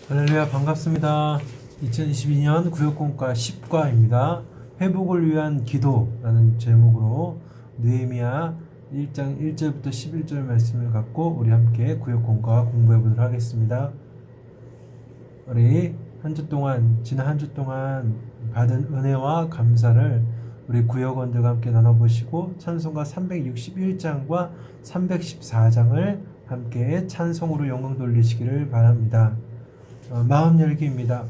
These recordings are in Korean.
할렐루야, 반갑습니다. 2022년 구역공과 10과입니다. 회복을 위한 기도라는 제목으로 느헤미야 1장 1절부터 11절 말씀을 갖고 우리 함께 구역공과 공부해 보도록 하겠습니다. 우리 지난 한 주 동안 받은 은혜와 감사를 우리 구역원들과 함께 나눠보시고 찬송가 361장과 314장을 함께 찬송으로 영광 돌리시기를 바랍니다. 마음 열기입니다.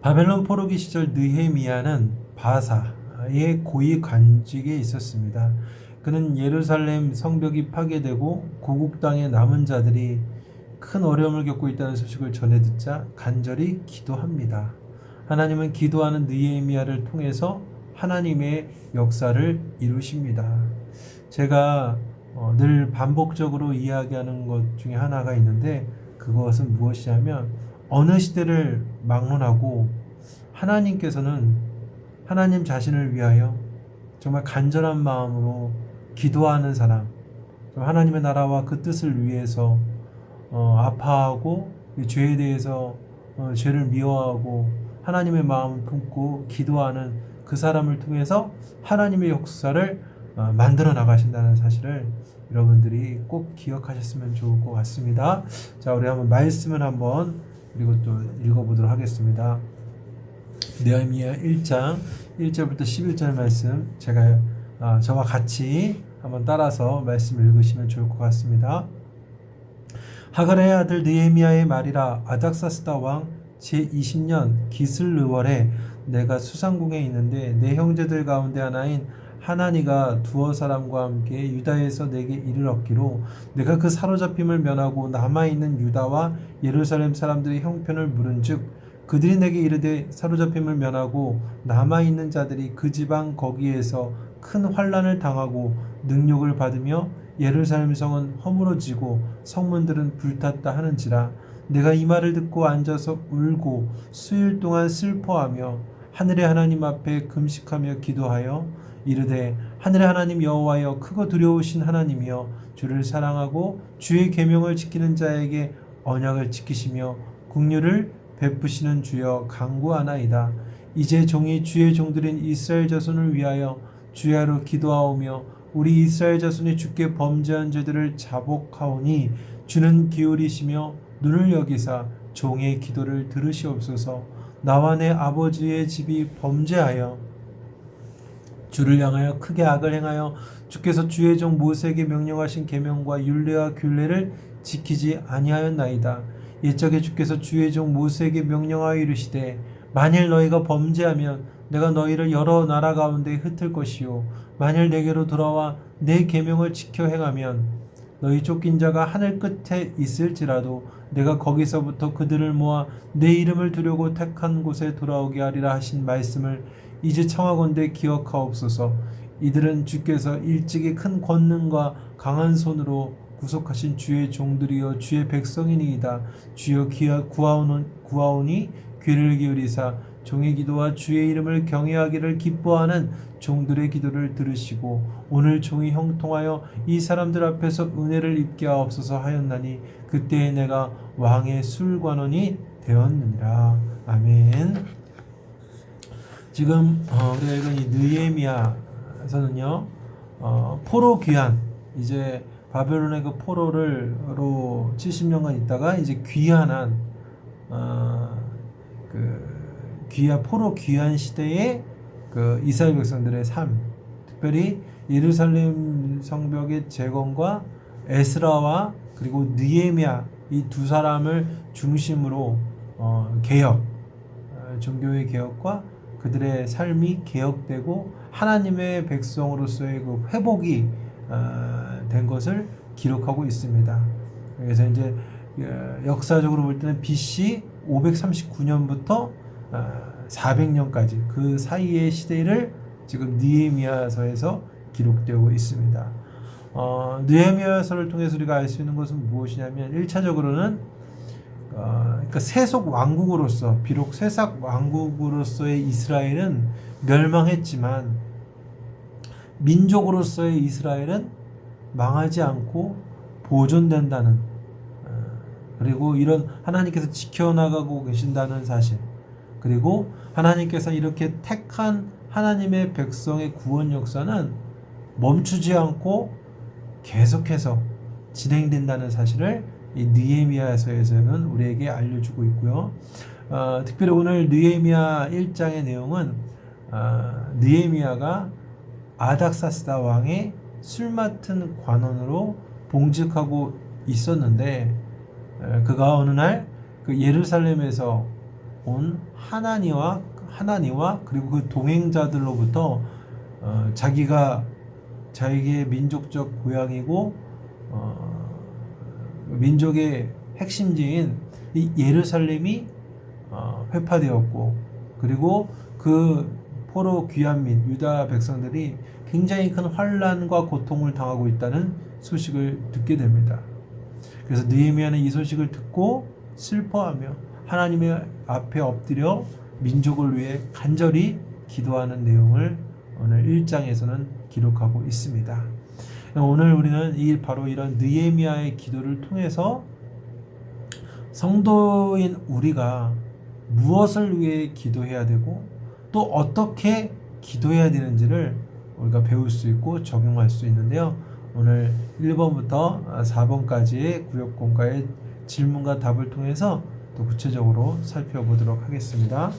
바벨론 포로기 시절 느헤미야는 바사의 고위 관직에 있었습니다. 그는 예루살렘 성벽이 파괴되고 고국 땅의 남은 자들이 큰 어려움을 겪고 있다는 소식을 전해 듣자 간절히 기도합니다. 하나님은 기도하는 느헤미야를 통해서 하나님의 역사를 이루십니다. 제가 늘 반복적으로 이야기하는 것 중에 하나가 있는데 그것은 무엇이냐면 어느 시대를 막론하고 하나님께서는 하나님 자신을 위하여 정말 간절한 마음으로 기도하는 사람, 하나님의 나라와 그 뜻을 위해서 아파하고 죄에 대해서 죄를 미워하고 하나님의 마음을 품고 기도하는 그 사람을 통해서 하나님의 역사를 만들어 나가신다는 사실을 여러분들이 꼭 기억하셨으면 좋을 것 같습니다. 자, 우리 한번 말씀을 한번 그리고 또 읽어보도록 하겠습니다. 느헤미야 1장 1절부터 11절 말씀 제가 저와 같이 한번 따라서 말씀을 읽으시면 좋을 것 같습니다. 하갈의 아들 느헤미야의 말이라. 아닥사스다 왕 제20년 기슬르월에 내가 수상궁에 있는데 내 형제들 가운데 하나인 하나니가 두어 사람과 함께 유다에서 내게 이를 얻기로 내가 그 사로잡힘을 면하고 남아있는 유다와 예루살렘 사람들의 형편을 물은즉 그들이 내게 이르되 사로잡힘을 면하고 남아있는 자들이 그 지방 거기에서 큰 환난을 당하고 능욕을 받으며 예루살렘 성은 허물어지고 성문들은 불탔다 하는지라. 내가 이 말을 듣고 앉아서 울고 수일 동안 슬퍼하며 하늘의 하나님 앞에 금식하며 기도하여 이르되 하늘의 하나님 여호와여 크고 두려우신 하나님이여 주를 사랑하고 주의 계명을 지키는 자에게 언약을 지키시며 긍휼을 베푸시는 주여 간구하나이다. 이제 종이 주의 종들인 이스라엘 자손을 위하여 주야로 기도하오며 우리 이스라엘 자손이 주께 범죄한 죄들을 자복하오니 주는 기울이시며 눈을 여기사 종의 기도를 들으시옵소서. 나와 내 아버지의 집이 범죄하여 주를 향하여 크게 악을 행하여 주께서 주의 종 모세에게 명령하신 계명과 율례와 규례를 지키지 아니하였나이다. 옛적에 주께서 주의 종 모세에게 명령하여 이르시되 만일 너희가 범죄하면 내가 너희를 여러 나라 가운데 흩을 것이요 만일 내게로 돌아와 내 계명을 지켜 행하면 너희 쫓긴 자가 하늘 끝에 있을지라도 내가 거기서부터 그들을 모아 내 이름을 두려고 택한 곳에 돌아오게 하리라 하신 말씀을 이제 청하건대 기억하옵소서. 이들은 주께서 일찍이 큰 권능과 강한 손으로 구속하신 주의 종들이여 주의 백성이니이다. 주여 구하오니 귀를 기울이사 종의 기도와 주의 이름을 경외하기를 기뻐하는 종들의 기도를 들으시고 오늘 종이 형통하여 이 사람들 앞에서 은혜를 입게 하옵소서 하였나니 그때에 내가 왕의 술관원이 되었느니라. 아멘. 지금 우리가 읽은 이 느헤미야에서는요 포로 귀환, 이제 바벨론의 그 포로로 70년간 있다가 이제 귀환한 포로 귀환 시대의 그 이스라엘 백성들의 삶, 특별히 예루살렘 성벽의 재건과 에스라와 그리고 느헤미야 이 두 사람을 중심으로 개혁, 종교의 개혁과 그들의 삶이 개혁되고 하나님의 백성으로서의 그 회복이 된 것을 기록하고 있습니다. 그래서 이제 역사적으로 볼 때는 BC 539년부터 400년까지 그 사이의 시대를 지금 느헤미야서에서 기록되고 있습니다. 느헤미야서를 통해서 우리가 알 수 있는 것은 무엇이냐면 1차적으로는 그러니까 세속 왕국으로서, 비록 세속 왕국으로서의 이스라엘은 멸망했지만 민족으로서의 이스라엘은 망하지 않고 보존된다는 그리고 이런 하나님께서 지켜나가고 계신다는 사실, 그리고 하나님께서 이렇게 택한 하나님의 백성의 구원 역사는 멈추지 않고 계속해서 진행된다는 사실을 이 느헤미야서에서는 우리에게 알려주고 있고요. 특별히 오늘 느헤미야 1장의 내용은 느헤미야가 아닥사스다 왕의 술 맡은 관원으로 봉직하고 있었는데, 그가 어느 날 그 예루살렘에서 온 하나니와 그리고 그 동행자들로부터 자기의 민족적 고향이고 민족의 핵심지인 이 예루살렘이 회파되었고, 그리고 그 포로 귀환 민 유다 백성들이 굉장히 큰 환난과 고통을 당하고 있다는 소식을 듣게 됩니다. 그래서 느헤미야는 이 소식을 듣고 슬퍼하며 하나님의 앞에 엎드려 민족을 위해 간절히 기도하는 내용을 오늘 1장에서는 기록하고 있습니다. 오늘 우리는 바로 이런 느헤미야의 기도를 통해서 성도인 우리가 무엇을 위해 기도해야 되고 또 어떻게 기도해야 되는지를 우리가 배울 수 있고 적용할 수 있는데요. 오늘 1번부터 4번까지의 구역공과의 질문과 답을 통해서 또 구체적으로 살펴보도록 하겠습니다.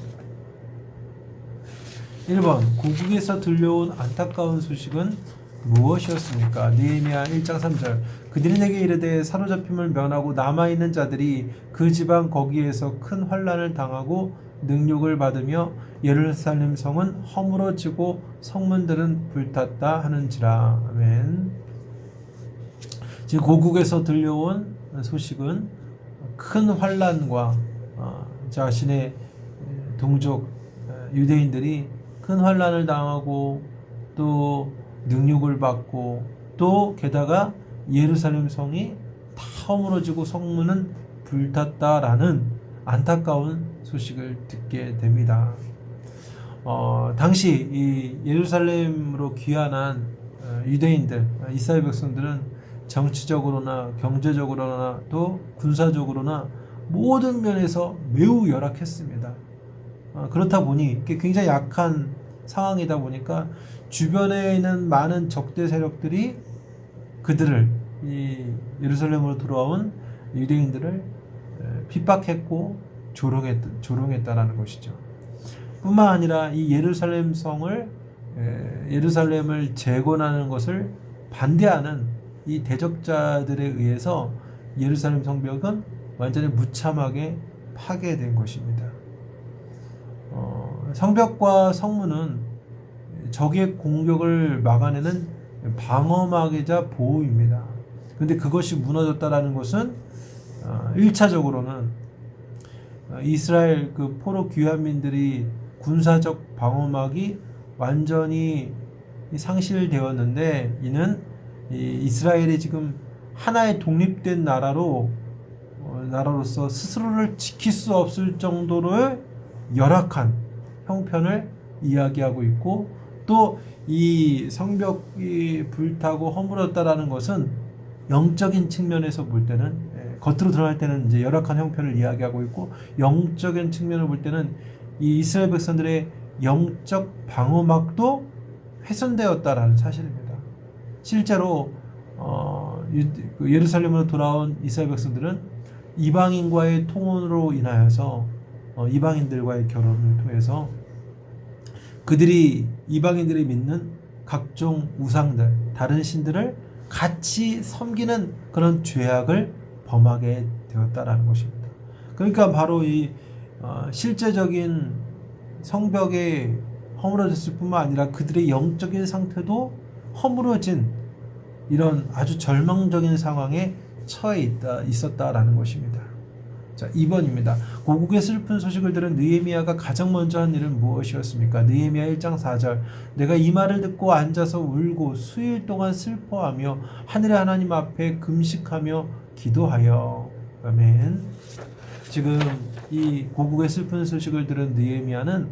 1번, 고국에서 들려온 안타까운 소식은 무엇이었습니까? 느헤미야 1장 3절. 그들이 내게 이르되 사로잡힘을 면하고 남아있는 자들이 그 지방 거기에서 큰 환난을 당하고 능욕을 받으며 예루살렘 성은 허물어지고 성문들은 불탔다 하는지라. 아멘. 지금 고국에서 들려온 소식은 큰 환난과 자신의 동족 유대인들이 큰 환난을 당하고 또 능욕을 받고 또 게다가 예루살렘 성이 다 허물어지고 성문은 불탔다라는 안타까운 소식을 듣게 됩니다. 당시 이 예루살렘으로 귀환한 유대인들, 이스라엘 백성들은 정치적으로나 경제적으로나 또 군사적으로나 모든 면에서 매우 열악했습니다. 그렇다 보니 굉장히 약한 상황이다 보니까 주변에 있는 많은 적대 세력들이 그들을 이 예루살렘으로 돌아온 유대인들을 핍박했고 조롱했다라는 것이죠. 뿐만 아니라 이 예루살렘을 재건하는 것을 반대하는 이 대적자들에 의해서 예루살렘 성벽은 완전히 무참하게 파괴된 것입니다. 성벽과 성문은 적의 공격을 막아내는 방어막이자 보호입니다. 그런데 그것이 무너졌다라는 것은 1차적으로는 이스라엘 그 포로 귀환민들이 군사적 방어막이 완전히 상실되었는데, 이는 이스라엘이 지금 하나의 독립된 나라로서 스스로를 지킬 수 없을 정도로의 열악한 형편을 이야기하고 있고, 또 이 성벽이 불타고 허물었다라는 것은 영적인 측면에서 볼 때는, 겉으로 드러날 때는 이제 열악한 형편을 이야기하고 있고, 영적인 측면을 볼 때는 이 이스라엘 백성들의 영적 방어막도 훼손되었다라는 사실입니다. 실제로 예루살렘으로 돌아온 이스라엘 백성들은 이방인과의 통혼으로 인하여서 이방인들과의 결혼을 통해서 이방인들이 믿는 각종 우상들, 다른 신들을 같이 섬기는 그런 죄악을 범하게 되었다라는 것입니다. 그러니까 바로 이 실제적인 성벽에 허물어졌을 뿐만 아니라 그들의 영적인 상태도 허물어진 이런 아주 절망적인 상황에 처해 있었다라는 것입니다. 자, 2번입니다. 고국의 슬픈 소식을 들은 느헤미야가 가장 먼저 한 일은 무엇이었습니까? 느헤미야 1장 4절. 내가 이 말을 듣고 앉아서 울고 수일 동안 슬퍼하며 하늘의 하나님 앞에 금식하며 기도하여. 아멘. 지금 이 고국의 슬픈 소식을 들은 느헤미야는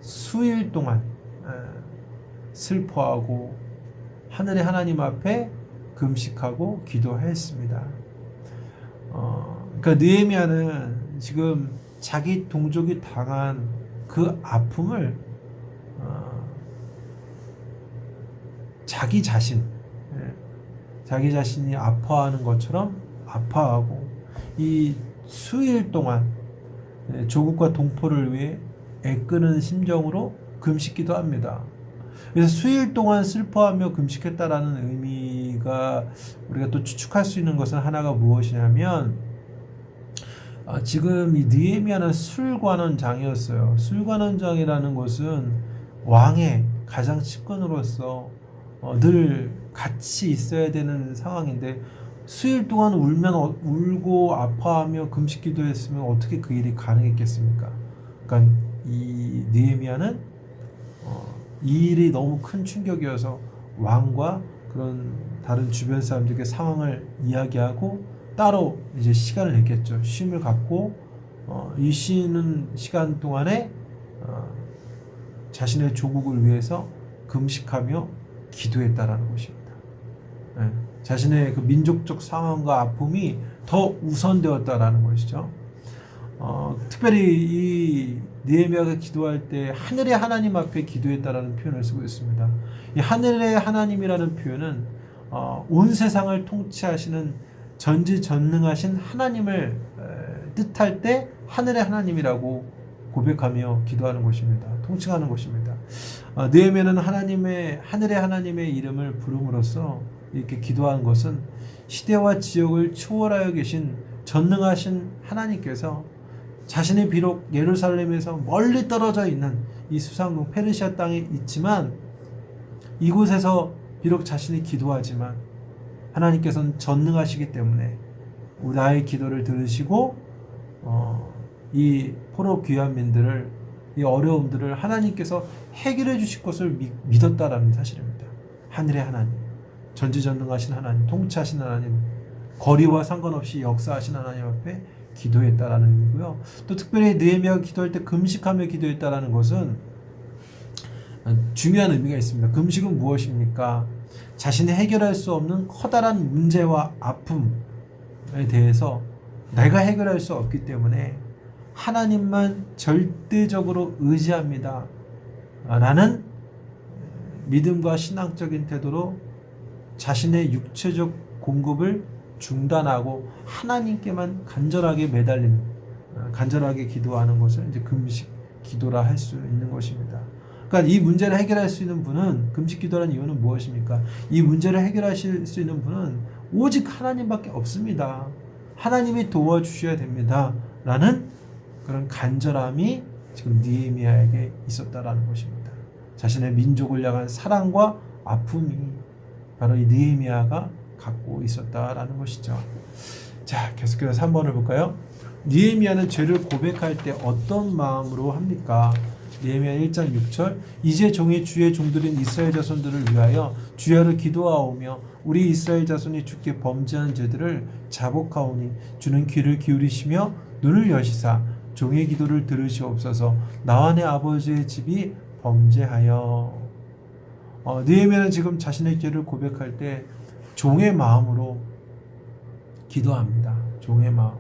수일 동안 슬퍼하고 하늘의 하나님 앞에 금식하고 기도했습니다. 그러니까 느헤미야는 지금 자기 동족이 당한 그 아픔을 자기 자신이 아파하는 것처럼 아파하고 이 수일 동안 조국과 동포를 위해 애끄는 심정으로 금식기도 합니다. 그래서 수일 동안 슬퍼하며 금식했다라는 의미가 우리가 또 추측할 수 있는 것은 하나가 무엇이냐면 지금 이 느헤미야는 술관원장이었어요. 술관원장이라는 것은 왕의 가장 측근으로서 늘 같이 있어야 되는 상황인데 수일 동안 울고 아파하며 금식 기도했으면 어떻게 그 일이 가능했겠습니까? 그러니까 이 느헤미야는 이 일이 너무 큰 충격이어서 왕과 그런 다른 주변 사람들에게 상황을 이야기하고 따로 이제 시간을 냈겠죠. 쉼을 갖고 이 쉬는 시간 동안에 자신의 조국을 위해서 금식하며 기도했다라는 것입니다. 네. 자신의 그 민족적 상황과 아픔이 더 우선되었다라는 것이죠. 특별히 이 느헤미야가 기도할 때 하늘의 하나님 앞에 기도했다라는 표현을 쓰고 있습니다. 이 하늘의 하나님이라는 표현은 온 세상을 통치하시는 전지전능하신 하나님을 뜻할 때 하늘의 하나님이라고 고백하며 기도하는 것입니다. 통칭하는 것입니다. 느헤미야는 하늘의 하나님의 이름을 부름으로써 이렇게 기도하는 것은 시대와 지역을 초월하여 계신 전능하신 하나님께서 자신이 비록 예루살렘에서 멀리 떨어져 있는 이 수상국 페르시아 땅에 있지만 이곳에서 비록 자신이 기도하지만 하나님께서는 전능하시기 때문에 나의 기도를 들으시고 이 포로 귀환민들을 이 어려움들을 하나님께서 해결해 주실 것을 믿었다라는 사실입니다. 하늘의 하나님, 전지전능하신 하나님, 통치하신 하나님, 거리와 상관없이 역사하신 하나님 앞에 기도했다라는 의미고요. 또 특별히 느헤미야가 기도할 때 금식하며 기도했다라는 것은 중요한 의미가 있습니다. 금식은 무엇입니까? 자신이 해결할 수 없는 커다란 문제와 아픔에 대해서 내가 해결할 수 없기 때문에 하나님만 절대적으로 의지합니다. 라는 믿음과 신앙적인 태도로 자신의 육체적 공급을 중단하고 하나님께만 간절하게 매달리는, 간절하게 기도하는 것을 이제 금식 기도라 할 수 있는 것입니다. 그러니까 이 문제를 해결할 수 있는 분은, 금식 기도라는 이유는 무엇입니까? 이 문제를 해결하실 수 있는 분은 오직 하나님밖에 없습니다. 하나님이 도와주셔야 됩니다. 라는 그런 간절함이 지금 느헤미야에게 있었다라는 것입니다. 자신의 민족을 향한 사랑과 아픔이 바로 이 느헤미야가 갖고 있었다라는 것이죠. 자, 계속해서 3번을 볼까요? 느헤미야는 죄를 고백할 때 어떤 마음으로 합니까? 느헤미야 1장 6절 이제 종이 주의 종들인 이스라엘 자손들을 위하여 주야를 기도하오며 우리 이스라엘 자손이 주께 범죄한 죄들을 자복하오니 주는 귀를 기울이시며 눈을 여시사 종의 기도를 들으시옵소서. 나와 내 아버지의 집이 범죄하여. 느헤미야는 지금 자신의 죄를 고백할 때 종의 마음으로 기도합니다. 종의 마음.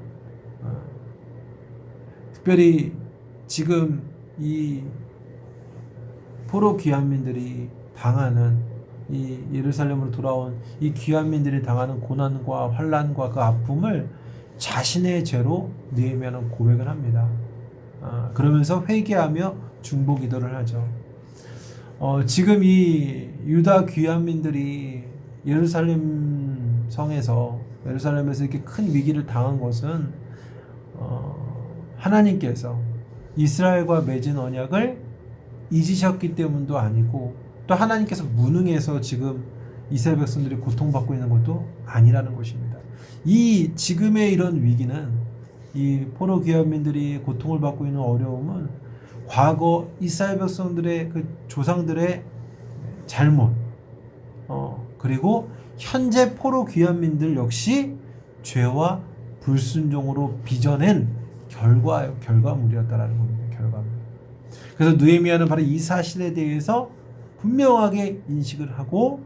특별히 지금 이 포로 귀환민들이 당하는 이 예루살렘으로 돌아온 이 귀환민들이 당하는 고난과 환난과 그 아픔을 자신의 죄로 느헤미야는 고백을 합니다. 그러면서 회개하며 중보 기도를 하죠. 지금 이 유다 귀환민들이 예루살렘 성에서 예루살렘에서 이렇게 큰 위기를 당한 것은 하나님께서 이스라엘과 맺은 언약을 잊으셨기 때문도 아니고 또 하나님께서 무능해서 지금 이스라엘 백성들이 고통받고 있는 것도 아니라는 것입니다. 이 지금의 이런 위기는 이 포로 귀환민들이 고통을 받고 있는 어려움은 과거 이스라엘 백성들의 그 조상들의 잘못 그리고 현재 포로 귀환민들 역시 죄와 불순종으로 빚어낸 결과물이었다라는 겁니다. 결과물. 그래서 느헤미야는 바로 이 사실에 대해서 분명하게 인식을 하고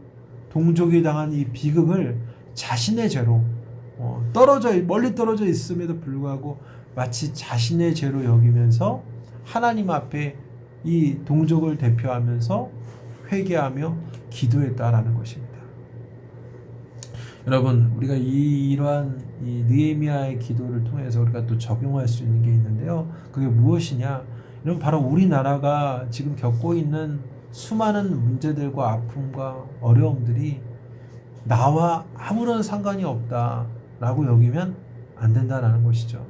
동족이 당한 이 비극을 자신의 죄로 멀리 떨어져 있음에도 불구하고 마치 자신의 죄로 여기면서 하나님 앞에 이 동족을 대표하면서 회개하며 기도했다라는 것입니다. 여러분, 우리가 이러한 이 느헤미야의 기도를 통해서 우리가 또 적용할 수 있는 게 있는데요. 그게 무엇이냐? 이런 바로 우리나라가 지금 겪고 있는 수많은 문제들과 아픔과 어려움들이 나와 아무런 상관이 없다라고 여기면 안 된다라는 것이죠.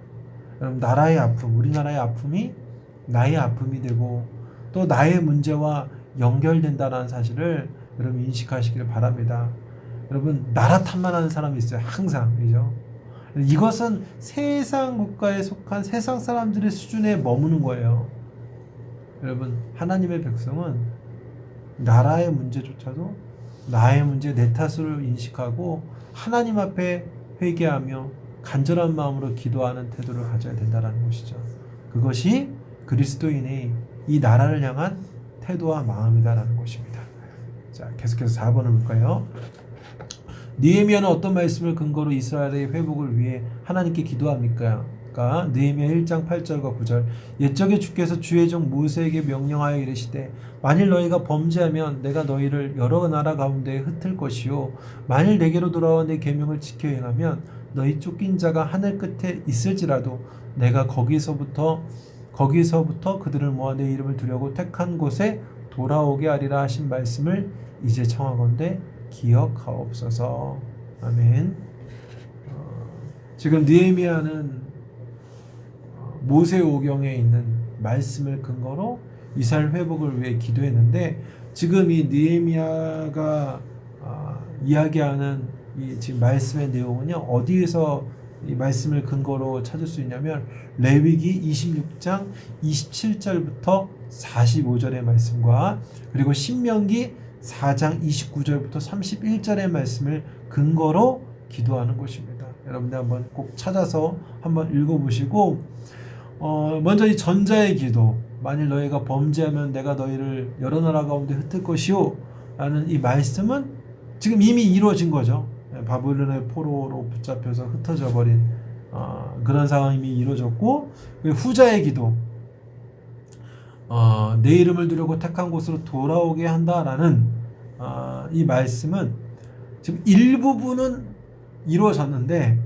여러분, 나라의 아픔, 우리나라의 아픔이 나의 아픔이 되고 또 나의 문제와 연결된다는 사실을 여러분 인식하시길 바랍니다. 여러분, 나라 탓만 하는 사람이 있어요. 항상. 그죠? 이것은 세상 국가에 속한 세상 사람들의 수준에 머무는 거예요. 여러분, 하나님의 백성은 나라의 문제조차도 나의 문제, 내 탓으로 인식하고 하나님 앞에 회개하며 간절한 마음으로 기도하는 태도를 가져야 된다는 것이죠. 그것이 그리스도인의 이 나라를 향한 태도와 마음이다라는 것입니다. 자, 계속해서 4번을 볼까요? 느헤미야는 어떤 말씀을 근거로 이스라엘의 회복을 위해 하나님께 기도합니까? 느헤미야 1장 8절과 9절. 옛적에 주께서 주의 종 모세에게 명령하여 이르시되 만일 너희가 범죄하면 내가 너희를 여러 나라 가운데에 흩을 것이요 만일 내게로 돌아와 내 계명을 지켜 행하면 너희 쫓긴 자가 하늘 끝에 있을지라도 내가 거기서부터 그들을 모아 내 이름을 두려고 택한 곳에 돌아오게 하리라 하신 말씀을 이제 청하건대 기억하옵소서. 아멘. 지금 느헤미야는 모세오경에 있는 말씀을 근거로 이스라엘 회복을 위해 기도했는데, 지금 이 느헤미야가 이야기하는 이 지금 말씀의 내용은요, 어디에서 이 말씀을 근거로 찾을 수 있냐면 레위기 26장 27절부터 45절의 말씀과 그리고 신명기 4장 29절부터 31절의 말씀을 근거로 기도하는 것입니다. 여러분들 한번 꼭 찾아서 한번 읽어보시고, 먼저 이 전자의 기도, 만일 너희가 범죄하면 내가 너희를 여러 나라 가운데 흩을 것이요 라는 이 말씀은 지금 이미 이루어진 거죠. 바벨론의 포로로 붙잡혀서 흩어져 버린 그런 상황이 이미 이루어졌고, 후자의 기도, 내 이름을 두려고 택한 곳으로 돌아오게 한다라는 이 말씀은 지금 일부분은 이루어졌는데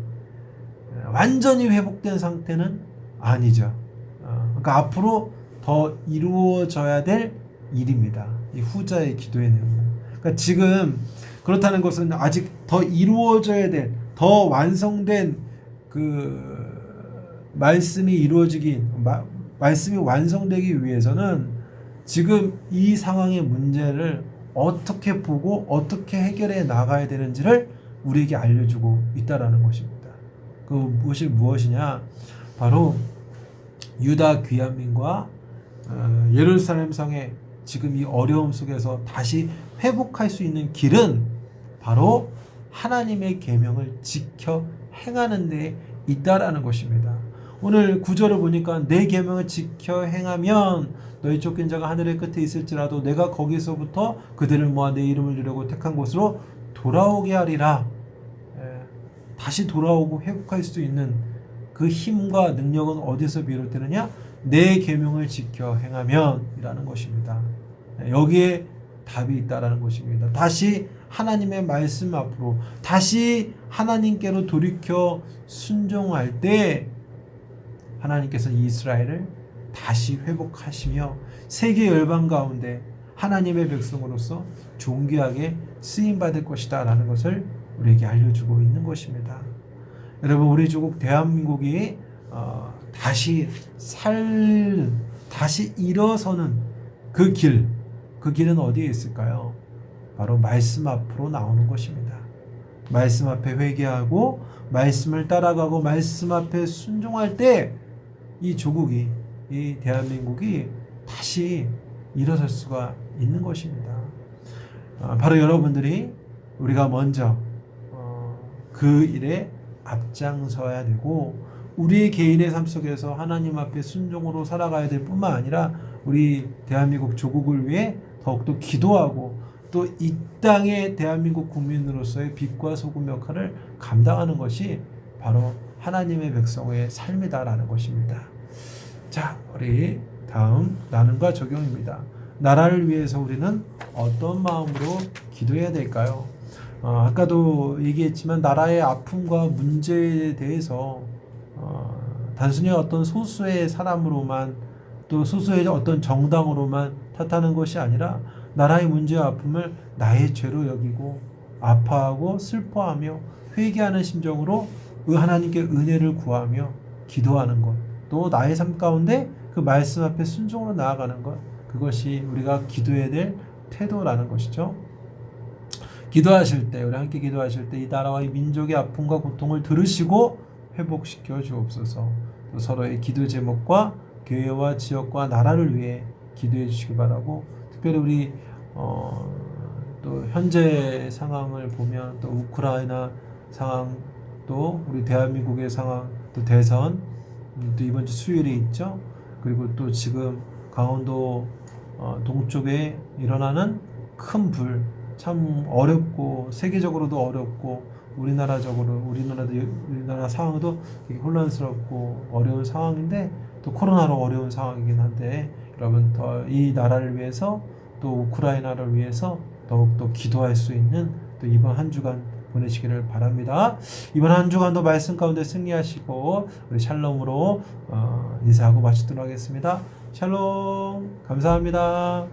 완전히 회복된 상태는 아니죠. 그러니까 앞으로 더 이루어져야 될 일입니다. 이 후자의 기도의 내용은. 그러니까 지금 그렇다는 것은 아직 더 이루어져야 될, 더 완성된 그 말씀이 말씀이 완성되기 위해서는 지금 이 상황의 문제를 어떻게 보고 어떻게 해결해 나가야 되는지를 우리에게 알려주고 있다라는 것입니다. 그것이 무엇이냐? 바로 유다 귀환민과 예루살렘 성의 지금 이 어려움 속에서 다시 회복할 수 있는 길은 바로 하나님의 계명을 지켜 행하는 데 있다라는 것입니다. 오늘 구절을 보니까 내 계명을 지켜 행하면 너희 쫓긴 자가 하늘의 끝에 있을지라도 내가 거기서부터 그들을 모아 내 이름을 두려고 택한 곳으로 돌아오게 하리라. 다시 돌아오고 회복할 수 있는 그 힘과 능력은 어디서 비롯되느냐? 내 계명을 지켜 행하면 이라는 것입니다. 여기에 답이 있다라는 것입니다. 다시 하나님의 말씀 앞으로, 다시 하나님께로 돌이켜 순종할 때 하나님께서 이스라엘을 다시 회복하시며 세계 열방 가운데 하나님의 백성으로서 존귀하게 쓰임받을 것이다 라는 것을 우리에게 알려주고 있는 것입니다. 여러분, 우리 조국 대한민국이 다시 일어서는 그 길은 어디에 있을까요? 바로 말씀 앞으로 나오는 것입니다. 말씀 앞에 회개하고 말씀을 따라가고 말씀 앞에 순종할 때 이 조국이, 이 대한민국이 다시 일어설 수가 있는 것입니다. 바로 여러분들이, 우리가 먼저 그 일에 앞장서야 되고, 우리 개인의 삶 속에서 하나님 앞에 순종으로 살아가야 될 뿐만 아니라 우리 대한민국 조국을 위해 더욱더 기도하고 또 이 땅의 대한민국 국민으로서의 빛과 소금 역할을 감당하는 것이 바로 하나님의 백성의 삶이다라는 것입니다. 자, 우리 다음 나눔과 적용입니다. 나라를 위해서 우리는 어떤 마음으로 기도해야 될까요? 아까도 얘기했지만 나라의 아픔과 문제에 대해서 단순히 어떤 소수의 사람으로만 또 소수의 어떤 정당으로만 탓하는 것이 아니라 나라의 문제와 아픔을 나의 죄로 여기고 아파하고 슬퍼하며 회개하는 심정으로 하나님께 은혜를 구하며 기도하는 것, 또 나의 삶 가운데 그 말씀 앞에 순종으로 나아가는 것, 그것이 우리가 기도해야 될 태도라는 것이죠. 기도하실 때, 우리 함께 기도하실 때 이 나라와 이 민족의 아픔과 고통을 들으시고 회복시켜 주옵소서. 또 서로의 기도 제목과 교회와 지역과 나라를 위해 기도해 주시기 바라고, 특별히 우리 또 현재 상황을 보면 또 우크라이나 상황, 또 우리 대한민국의 상황, 또 대선, 또 이번 주 수요일에 있죠. 그리고 또 지금 강원도 동쪽에 일어나는 큰 불, 참 어렵고 세계적으로도 어렵고 우리나라 상황도 되게 혼란스럽고 어려운 상황인데 또 코로나로 어려운 상황이긴 한데, 여러분 더 이 나라를 위해서 또 우크라이나를 위해서 더욱더 기도할 수 있는 또 이번 한 주간 보내시기를 바랍니다. 이번 한 주간도 말씀 가운데 승리하시고 우리 샬롬으로 인사하고 마치도록 하겠습니다. 샬롬, 감사합니다.